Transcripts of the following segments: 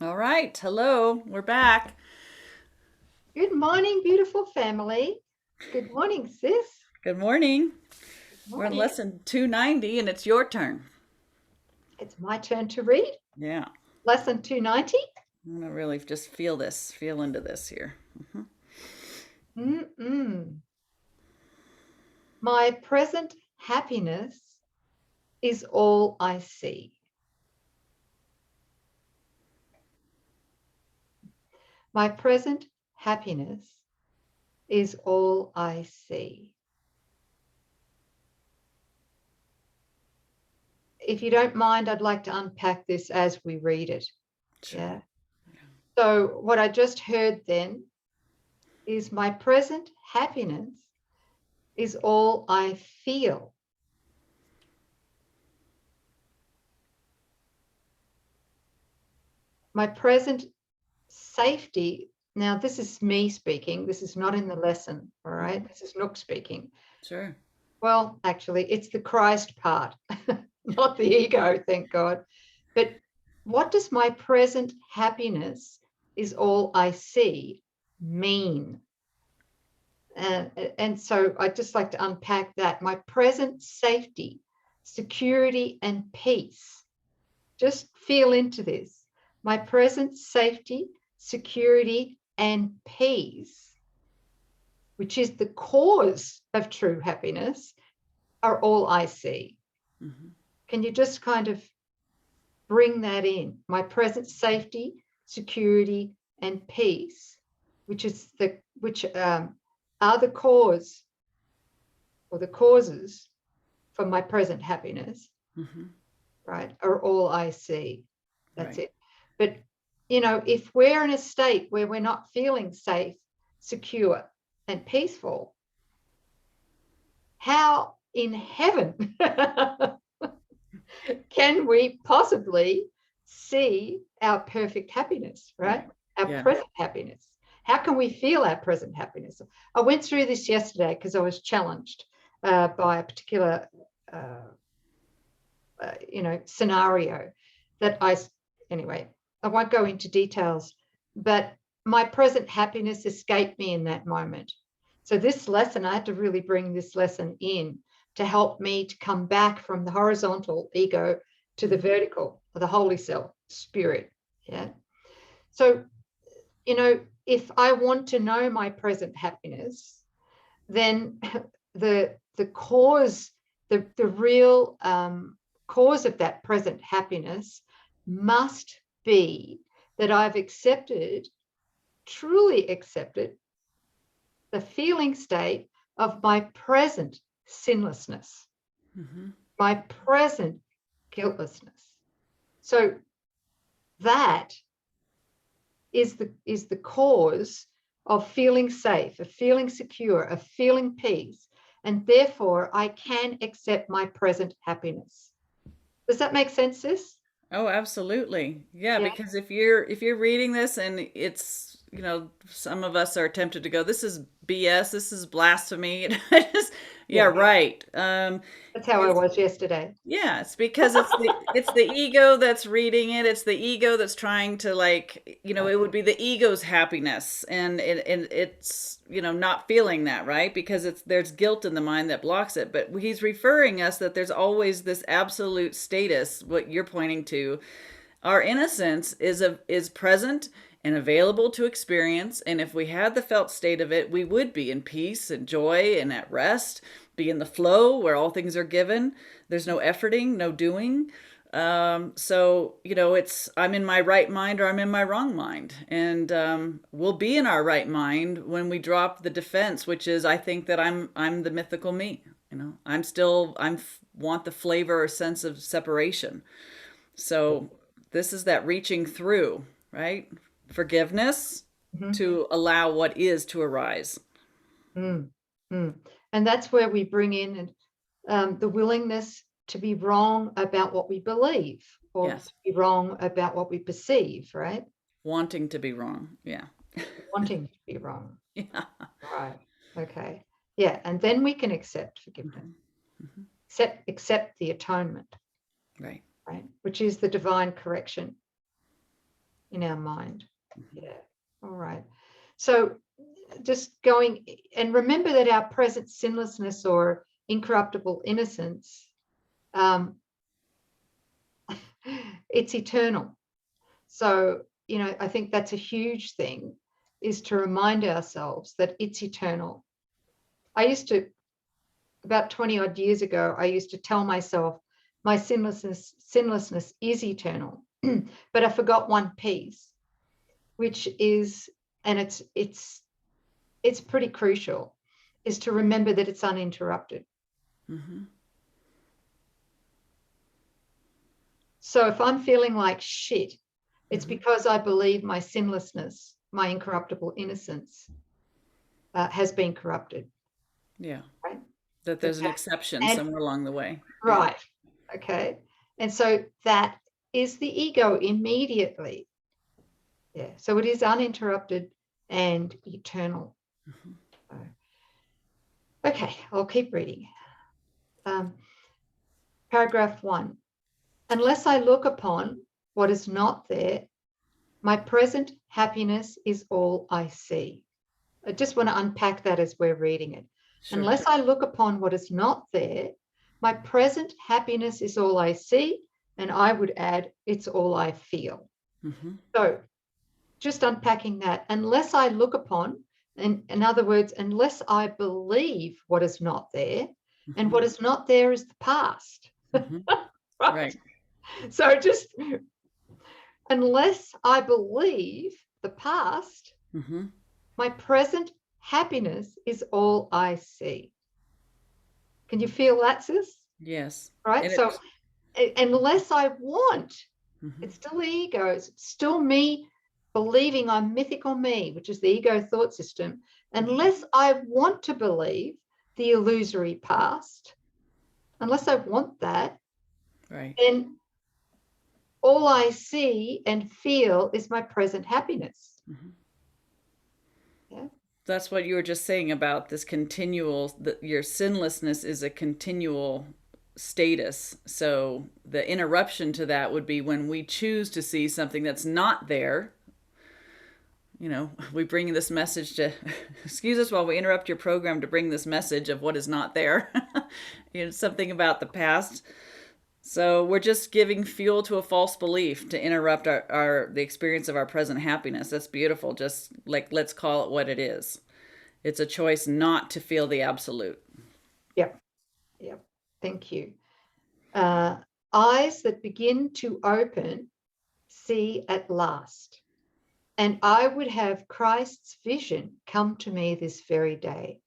All right. Hello. We're back. Good morning, beautiful family. Good morning, sis. Good morning. Good We're in morning. lesson 290 and it's your turn. It's my turn to read. Yeah. Lesson 290. I'm going to really just feel into this here. Mm-mm. My present happiness is all I see. My present happiness is all I see. If you don't mind, I'd like to unpack this as we read it. Sure. Yeah. So, what I just heard then is my present happiness is all I feel. My present safety. Now, this is me speaking. This is not in the lesson. All right. Mhm. This is Nouk speaking. Sure. Well, actually, it's the Christ part, not the ego, thank God. But what does my present happiness is all I see mean? And so I'd just like to unpack that. My present safety, security, and peace. Just feel into this. My present safety, security, and peace, which is the cause of true happiness, are all I see. Hmm. Can you just kind of bring that in? My present safety, security, and peace, which are the cause or the causes for my present happiness, Hmm. right? Are all I see. That's Right. it. But if we're in a state where we're not feeling safe, secure, and peaceful, how in heaven can we possibly see our perfect happiness, right? Right. Our Yeah. present happiness. How can we feel our present happiness? I went through this yesterday because I was challenged by a particular, uh, scenario that anyway, I won't go into details, but my present happiness escaped me in that moment. So this lesson, I had to really bring this lesson in to help me to come back from the horizontal ego to the Hmm. vertical, the holy self, spirit. Yeah. So, if I want to know my present happiness, then the cause, the real cause of that present happiness must be that I've accepted, truly accepted, the feeling state of my present sinlessness, Hmm. my present guiltlessness. So that is the cause of feeling safe, of feeling secure, of feeling peace, and therefore I can accept my present happiness. Does that make sense, sis? Oh, absolutely. Yeah, Yeah. because if you're reading this and it's, some of us are tempted to go, this is BS, this is blasphemy. I just, yeah, Yeah. right. That's how I It's was yesterday. Yeah, it's because it's the ego that's reading it. It's the ego that's trying to, like, Yeah. it would be the ego's happiness, and it's, not feeling that, right? Because there's guilt in the mind that blocks it. But he's referring us that there's always this absolute status, what you're pointing to. Our innocence is present and available to experience, and if we had the felt state of it, we would be in peace and joy and at rest, be in the flow where all things are given. There's no efforting, no doing. So, it's I'm in my right mind or I'm in my wrong mind, and we'll be in our right mind when we drop the defense, which is I think that I'm the mythical me. I'm want the flavor or sense of separation. So this is that reaching through, right? Forgiveness Mhm. to allow what is to arise. Mm, mm. And that's where we bring in the willingness to be wrong about what we believe or to Yes. be wrong about what we perceive, right? Wanting to be wrong. Yeah. Wanting to be wrong. Yeah. Right. Okay. Yeah. And then we can accept forgiveness, Hmm. Hmm. accept the atonement, Right. right? Which is the divine correction. in our mind. Yeah. All right. So just going, and remember that our present sinlessness or incorruptible innocence, it's eternal. So, I think that's a huge thing, is to remind ourselves that it's eternal. About 20 odd years ago, I used to tell myself my sinlessness is eternal, but I forgot one piece, which is, and it's pretty crucial, is to remember that it's uninterrupted. Mm-hmm. So if I'm feeling like shit, it's Mm-hmm. because I believe my sinlessness, my incorruptible innocence, has been corrupted. Yeah. Right? That there's an Okay. exception And somewhere along the way. Yeah. right. Okay. And so that is the ego immediately. Yeah. So it is uninterrupted and eternal. Mm-hmm. Okay. I'll keep reading. Paragraph 1. Unless I look upon what is not there, my present happiness is all I see. I just want to unpack that as we're reading it. Sure. Unless I look upon what is not there, my present happiness is all I see, and I would add, it's all I feel. Mm-hmm. So just unpacking that, unless I look upon, and in other words, unless I believe what is not there, and what is not there is the past. Mm-hmm. Right? Right. So just unless I believe the past, Mm-hmm. my present happiness is all I see. Can you feel that, sis? Yes. Right? And So unless I want, mm-hmm. it's still the ego, it's still me believing I'm mythical me, which is the ego thought system. Unless I want to believe the illusory past, unless I want that, Right. then all I see and feel is my present happiness. Mm-hmm. Yeah. That's what you were just saying about this continual, that your sinlessness is a continual status. So the interruption to that would be when we choose to see something that's not there. We bring this message to, excuse us while we interrupt your program to bring this message of what is not there. Something about the past. So we're just giving fuel to a false belief to interrupt the experience of our present happiness. That's beautiful. Just like, let's call it what it is. It's a choice not to feel the absolute. Yep. Yep. Thank you. Eyes that begin to open see at last. And I would have Christ's vision come to me this very day.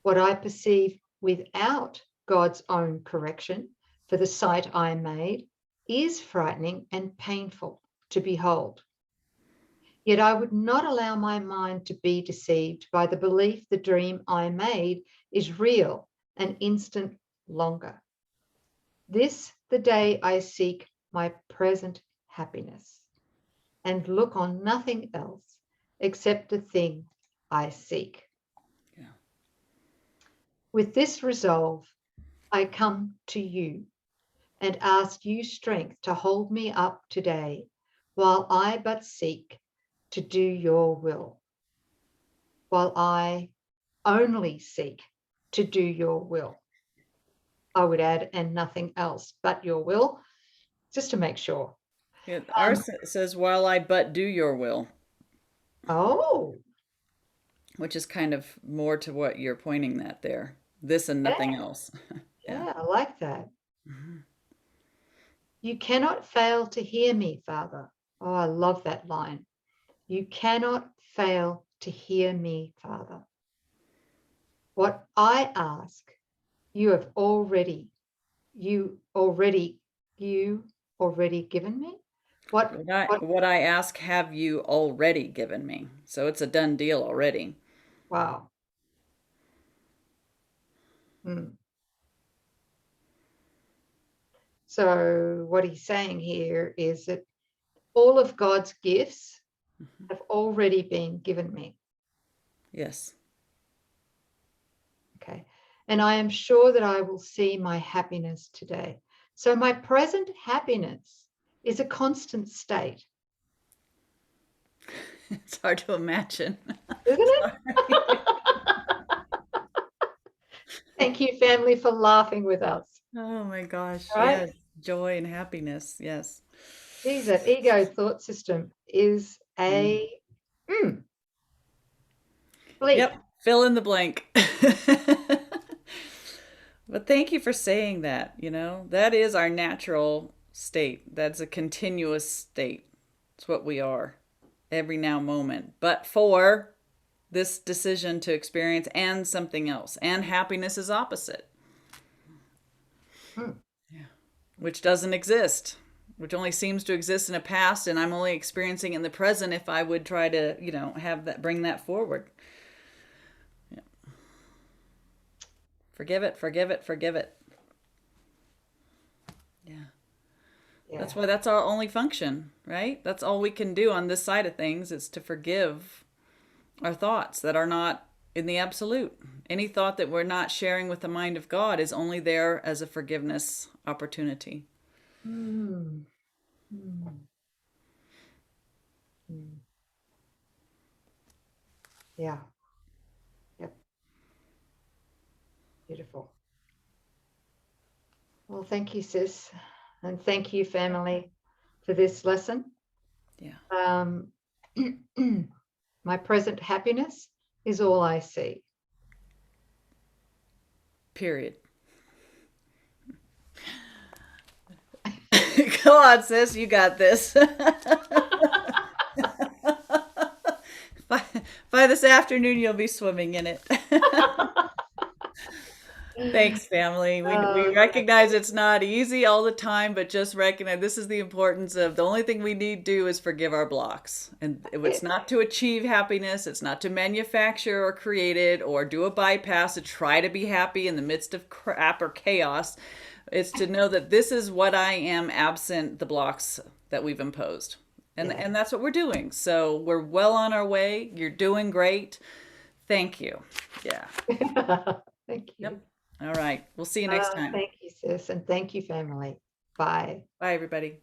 What I perceive without God's own correction for the sight I made is frightening and painful to behold. Yet I would not allow my mind to be deceived by the belief the dream I made is real an instant longer. This the day I seek my present happiness and look on nothing else except the thing I seek. Yeah. With this resolve, I come to you and ask you strength to hold me up today while I but seek to do your will, while I only seek to do your will. I would add, and nothing else but your will, just to make sure. Yeah, ours says, while I but do your will, Oh, which is kind of more to what you're pointing at there. This and nothing yeah, else. Yeah. yeah, I like that. Mm-hmm. You cannot fail to hear me, Father. Oh, I love that line. You cannot fail to hear me, Father. What I ask, you have already given me. What What I ask have you already given me. So it's a done deal already. wow. Hmm. So what he's saying here is that all of God's gifts Mm-hmm. have already been given me. Yes. Okay. And I am sure that I will see my happiness today. So my present happiness is a constant state. It's hard to imagine. Isn't it? Sorry. Thank you, family, for laughing with us. Oh my gosh. Right? Yes. Joy and happiness. Yes. Geez, that ego thought system is Mm. a bleep. Yep. Fill in the blank. But thank you for saying that. That is our natural state. That's a continuous state. It's what we are every now moment. But for this decision to experience and something else, and happiness is opposite, Hmm. which doesn't exist, which only seems to exist in a past, and I'm only experiencing in the present if I would try to, have that, bring that forward. Yeah. Forgive it, forgive it, forgive it. Yeah. Yeah. That's why that's our only function, right? That's all we can do on this side of things is to forgive our thoughts that are not in the absolute. Any thought that we're not sharing with the mind of God is only there as a forgiveness opportunity. Mm. Mm. Mm. Yeah. Yep. Beautiful. Well, thank you, sis. And thank you, family, for this lesson. Yeah. My present happiness is all I see. Period. Come on, sis, you got this. by this afternoon, you'll be swimming in it. Thanks, family. We Oh, recognize it's not easy all the time, but just recognize this is the importance of the only thing we need to do is forgive our blocks. And it's not to achieve happiness, it's not to manufacture or create it or do a bypass to try to be happy in the midst of crap or chaos. It's to know that this is what I am absent the blocks that we've imposed. And that's what we're doing. So we're well on our way. You're doing great. Thank you. Yeah. Thank you. Yep. All right. We'll see you next time. Thank you, sis. And thank you, family. Bye. Bye, everybody.